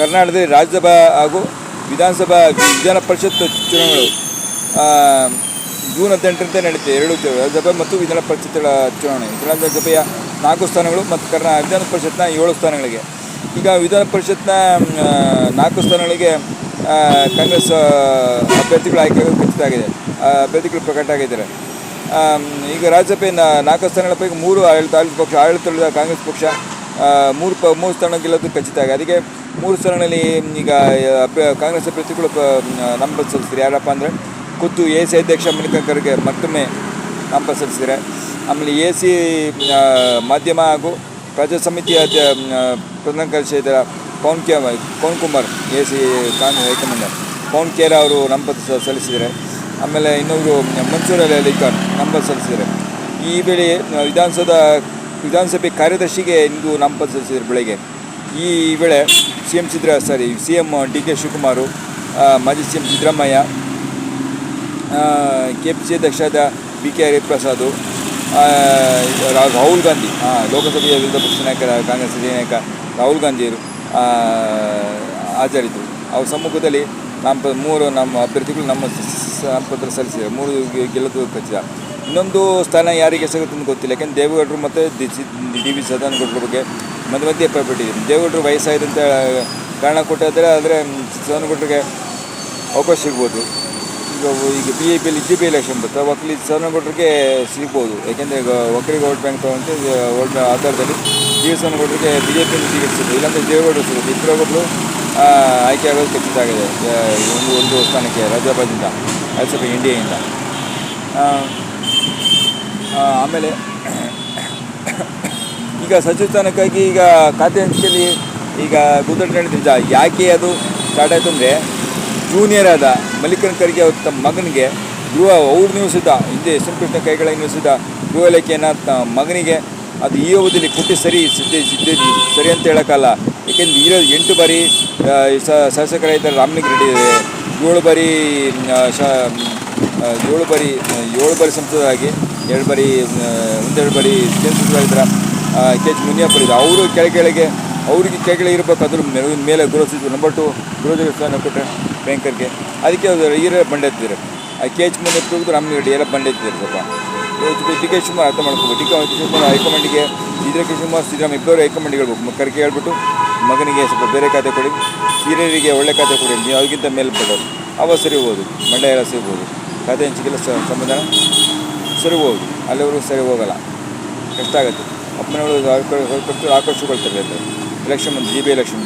ಕರ್ನಾಟಕದಲ್ಲಿ ರಾಜ್ಯಸಭಾ ಹಾಗೂ ವಿಧಾನ ಪರಿಷತ್ ಚುನಾವಣೆಗಳು ಜೂನ್ 18ರಂತೆ ನಡೆಯುತ್ತೆ. ಎರಡು ರಾಜ್ಯಸಭೆ ಮತ್ತು ವಿಧಾನ ಪರಿಷತ್ಗಳ ಚುನಾವಣೆ. ವಿಧಾನಸಭೆಯ 4 ಸ್ಥಾನಗಳು ಮತ್ತು ವಿಧಾನ ಪರಿಷತ್ನ 7 ಸ್ಥಾನಗಳಿಗೆ. ಈಗ ವಿಧಾನ ಪರಿಷತ್ನ 4 ಸ್ಥಾನಗಳಿಗೆ ಕಾಂಗ್ರೆಸ್ ಅಭ್ಯರ್ಥಿಗಳು ಆಯ್ಕೆಯಾಗೋದು ಖಚಿತ ಆಗಿದೆ. ಅಭ್ಯರ್ಥಿಗಳು ಪ್ರಕಟ ಆಗಿದ್ದಾರೆ. ಈಗ ರಾಜ್ಯಸಭೆ 4 ಸ್ಥಾನಗಳ ಪೈಕಿ 3 ಆಡಳಿತದ ಕಾಂಗ್ರೆಸ್ ಪಕ್ಷ 3 ಸ್ಥಾನ ಗೆಲ್ಲೋದು ಖಚಿತ ಆಗಿದೆ. ಅದಕ್ಕೆ 3 ಸ್ಥಾನಗಳಲ್ಲಿ ಈಗ ಕಾಂಗ್ರೆಸ್ ಅಭ್ಯರ್ಥಿಗಳು ನಾಮಪತ್ರ ಸಲ್ಲಿಸಿದ್ದಾರೆ. ಯಾರಪ್ಪ ಅಂದರೆ ಖುದ್ದು AC ಅಧ್ಯಕ್ಷ ಮಲ್ಲಿಕಾರ್ಜುನ ಖರ್ಗೆ ಮತ್ತೊಮ್ಮೆ ನಾಮಪತ್ರ ಸಲ್ಲಿಸಿದ್ದಾರೆ. ಆಮೇಲೆ AC ಮಾಧ್ಯಮ ಹಾಗೂ ಪ್ರಜಾ ಸಮಿತಿಯ ಪ್ರಧಾನ ಕಾರ್ಯದರ್ಶಿ ಪವನ್ ಕುಮಾರ್ AC ಕಾಂಗ್ರೆಸ್ ಹೈಕಮಾಂಡ್ ಪವನ್ ಖೇರಾ ಅವರು ನಾಮಪತ್ರ ಸಲ್ಲಿಸಿದ್ದಾರೆ. ಆಮೇಲೆ ಇನ್ನೊಬ್ಬರು ಮನ್ಸೂರ್ ಅಲಿ ಖಾನ್ ನಾಮಪತ್ರ ಸಲ್ಲಿಸಿದ್ದಾರೆ. ಈ ವೇಳೆ ವಿಧಾನಸಭೆ ಕಾರ್ಯದರ್ಶಿಗೆ ಇಂದು ನಾಮಪತ್ರ ಸಲ್ಲಿಸಿದ್ದಾರೆ ಬೆಳಗ್ಗೆ. ಈ ವೇಳೆ CM DK ಶಿವಕುಮಾರ್, ಮಾಜಿ CM ಸಿದ್ದರಾಮಯ್ಯ, KPC ಅಧ್ಯಕ್ಷರಾದ BK ಹರಿಪ್ರಸಾದ್, ರಾಹುಲ್ ಗಾಂಧಿ, ಲೋಕಸಭೆಯ ವಿರೋಧ ಪಕ್ಷ ನಾಯಕ ಕಾಂಗ್ರೆಸ್ ನಾಯಕ ರಾಹುಲ್ ಗಾಂಧಿಯವರು ಹಾಜರಿದ್ದರು. ಅವ್ರ ಸಮ್ಮುಖದಲ್ಲಿ ನಮ್ಮ ಅಭ್ಯರ್ಥಿಗಳು ನಾಮಪತ್ರ ಸಲ್ಲಿಸಿದ್ದಾರೆ. 3 ಗೆಲ್ಲೋದು ಖಚಿತ. ಇನ್ನೊಂದು ಸ್ಥಾನ ಯಾರಿಗೆ ಸಿಗುತ್ತೆ ಅಂತ ಗೊತ್ತಿಲ್ಲ. ಯಾಕೆಂದರೆ ದೇವೇಗೌಡರು ಮತ್ತು DV ಸದಾನಗೌಡರ ಬಗ್ಗೆ ಮಧ್ಯೆ ಬಿಟ್ಟಿದೆ. ದೇವೇಗೌಡರು ವಯಸ್ಸಾಯಿದಂಥ ಕಾರಣ ಕೊಟ್ಟಿದ್ದಾರೆ. ಆದರೆ ಸದಾನಗೌಡರಿಗೆ ಅವಕಾಶ ಸಿಗ್ಬೋದು. ಈಗ BJPಯಲ್ಲಿ ಇದ್ದಿದ್ದು ಎಲೆಕ್ಷನ್ ಬರುತ್ತೆ. ಒಕ್ಕಲಿಗ ಸದಾನಗೌಡರಿಗೆ ಸಿಗ್ಬೋದು. ಯಾಕೆಂದರೆ ಒಕ್ಕಲಿಗ ವೋಟ್ ಬ್ಯಾಂಕ್ ತಗೊಂಡು ವೋಟ್ ಆಧಾರದಲ್ಲಿ ಸದಾನಗೌಡರಿಗೆ BJಪಿಯಲ್ಲಿ ಟಿಕೆಟ್ ಸಿಗ್ಬೋದು. ಇಲ್ಲಾಂದರೆ ದೇವೇಗೌಡರು ಸಿಗುತ್ತೆ. ಇಬ್ಬರೊಬ್ಬರು ಆಯ್ಕೆ ಆಗೋದು ಖಚಿತ ಆಗಿದೆ. ಒಂದು ಸ್ಥಾನಕ್ಕೆ ರಾಜ್ಯಸಭೆಯಿಂದ ಇಂಡಿಯಾದಿಂದ. ಆಮೇಲೆ ಈಗ ಸಚಿವ ಸ್ಥಾನಕ್ಕಾಗಿ ಈಗ ಖಾತೆ ಹಂಚಿಕೆಯಲ್ಲಿ ಈಗ ಗುದ್ದಾಟ ನಡೆದಿದ್ದ. ಯಾಕೆ ಅದು ಸ್ಟಾರ್ಟ್ ಆಯಿತು ಅಂದರೆ, ಜೂನಿಯರ್ ಆದ ಮಲ್ಲಿಕಾರ್ಜುನ ಖರ್ಗೆ ಅವ್ರ ತಮ್ಮ ಮಗನಿಗೆ ಅವ್ರು ನಿಲ್ಲಿಸಿದ್ದ ಹಿಂದೆ ಕೃಷ್ಣ ಕೈಗಳ ನಿಲ್ಲಿಸಿದ್ದ ಗೃಹ ಇಲಾಖೆಯನ್ನು ಮಗನಿಗೆ ಅದು ಈ ಅವಧಿಯಲ್ಲಿ ಕೊಟ್ಟು ಸರಿ ಅಂತ ಹೇಳೋಕ್ಕಲ್ಲ. ಏಕೆಂದರೆ 8 ಬಾರಿ ಶಾಸಕರಾಗಿದ್ದರೆ ರಾಮಲಿಂಗ ರೆಡ್ಡಿ ಇದ್ದಾರೆ. 7 ಬಾರಿ ಸಂಸದರಾಗಿ 2 ಬಾರಿ ಕೇಂದ್ರ ಸಚಿವರಾಗಿದ್ದಾರೆ. KH ಮುನಿಯಪ್ಪ ಇದೆ. ಅವರು ಕೆಳಗೆ ಅವ್ರಿಗೆ ಇರಬೇಕು. ಅದ್ರ ಮೇಲೆ ಗೃಹ ಸಚಿವರು ನಂಬರ್ 2 ಗೃಹ ಸ್ಥಾನ ಕೊಟ್ಟರೆ ಬ್ಯಾಂಕರ್ಗೆ. ಅದಕ್ಕೆ ಹಿರಿಯರ ಬಂಡೆ ಎತ್ತಿದ್ದಾರೆ. KH ಮುನಿಯಪ್ಪ ರಾಮಲಿಂಗ ರೆಡ್ಡಿ ಎಲ್ಲ ಬಂಡೆ ಎತ್ತಿದ್ದಾರೆ. ಸ್ವಲ್ಪ DK ಶಿವಕುಮಾರ್ ಅರ್ಥ ಮಾಡ್ಕೋಬೇಕು. DK ಶಿವಕುಮಾರ್ ಹೈಕಮಾಂಡಿಗೆ ಶಿವಕುಮಾರ್ ಸಿದ್ದರಾಮಯ್ಯ ಇಬ್ಬರು ಹೈಕಮಾಂಡಿಗೆ ಹೇಳ್ಬೇಕು. ಖರ್ಗೆ ಹೇಳ್ಬಿಟ್ಟು ಮಗನಿಗೆ ಸ್ವಲ್ಪ ಬೇರೆ ಖಾತೆ ಕೊಡಿ, ಹಿರಿಯರಿಗೆ ಒಳ್ಳೆ ಖಾತೆ ಕೊಡಿ, ನೀವು ಅವ್ರಿಗಿಂತ ಮೇಲೆ ಪಡೋರು ಅವ ಸರಿ ಹೋಗೋದು. ಮಂಡ್ಯ ಎಲ್ಲ ಸಿಗ್ಬೋದು. ಖಾತೆ ಹಂಚಿಕೆಲ್ಲ ಸಮಾಧಾನ ಸರಿ ಹೋಗೋದು. ಅಲ್ಲಿವರು ಸರಿ ಹೋಗೋಲ್ಲ, ಕಷ್ಟ ಆಗುತ್ತೆ. ಅಪ್ಪನವರು ಆಕರ್ಷಿಕೊಳ್ತಾರೆ. Election GB election